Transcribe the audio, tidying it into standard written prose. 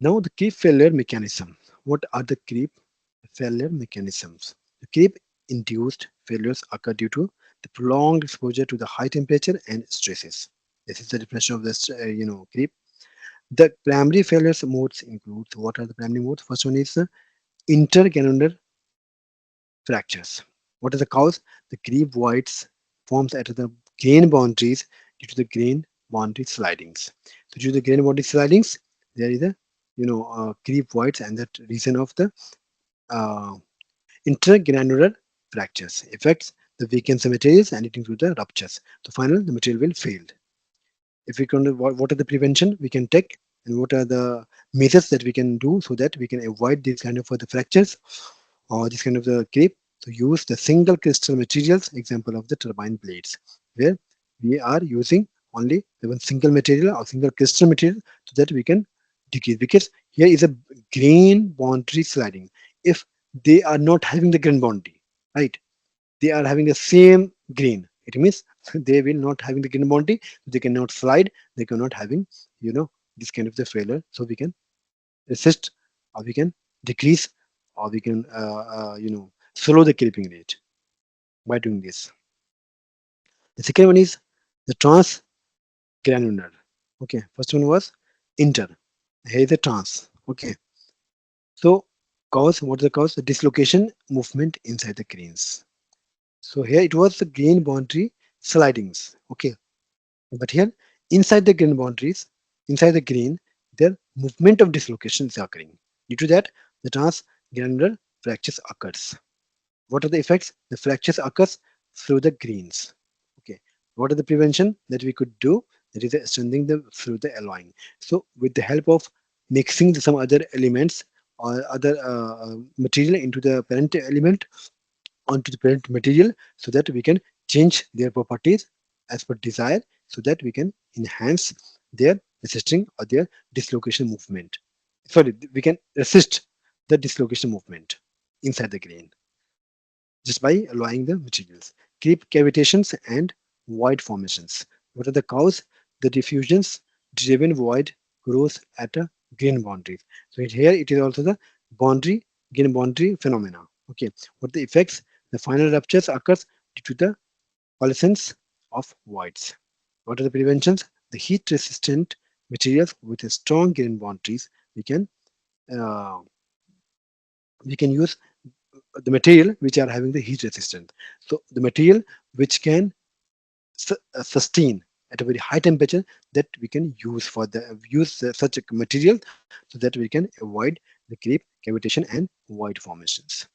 Now the creep failure mechanism. What are the creep failure mechanisms? The creep induced failures occur due to the prolonged exposure to the high temperature and stresses. This is the definition of this, creep. The primary failures modes include, what are the primary modes? First one is intergranular fractures. What is the cause? The creep voids forms at the grain boundaries due to the grain boundary slidings. So due to the grain boundary slidings, there is a creep voids, and that reason of the uh, intergranular fractures affects the weakens the materials and it includes the ruptures. So finally, the material will fail. If we can, what are the prevention we can take, and what are the measures that we can do so that we can avoid these kind of the fractures or this kind of the creep? So use the single crystal materials, example of the turbine blades, where we are using only the one single material or single crystal material so that we can decrease, because here is a grain boundary sliding. If they are not having the grain boundary, right, they are having the same grain, it means they will not having the grain boundary, they cannot slide, they cannot having this kind of the failure. So we can resist, or we can decrease, or we can slow the creeping rate by doing this. The second one is the transgranular. Okay, first one was inter, here is the trans. Okay, so cause, what is the cause? The dislocation movement inside the grains. So here it was the grain boundary slidings. Okay, but here inside the grain boundaries, inside the grain, their movement of dislocation is occurring. Due to that, the transgranular fractures occurs. What are the effects? The fractures occurs through the grains. Okay. What are the prevention that we could do? That is strengthening them through the alloying. So with the help of mixing some other elements or other material into the parent element onto the parent material, so that we can change their properties as per desire, so that we can enhance their resisting or their dislocation movement. Sorry, we can resist the dislocation movement inside the grain just by alloying the materials. Creep cavitations and void formations. What are the cause? The diffusions driven void grows at a grain boundary. So here it is also the boundary grain boundary phenomena. Okay, what the effects? The final ruptures occurs due to the coalescence of voids. What are the preventions? The heat resistant materials with a strong grain boundaries. Uh, we can use the material which are having the heat resistance. So the material which can sustain at a very high temperature, that we can use for the such a material, so that we can avoid the creep, cavitation and void formations.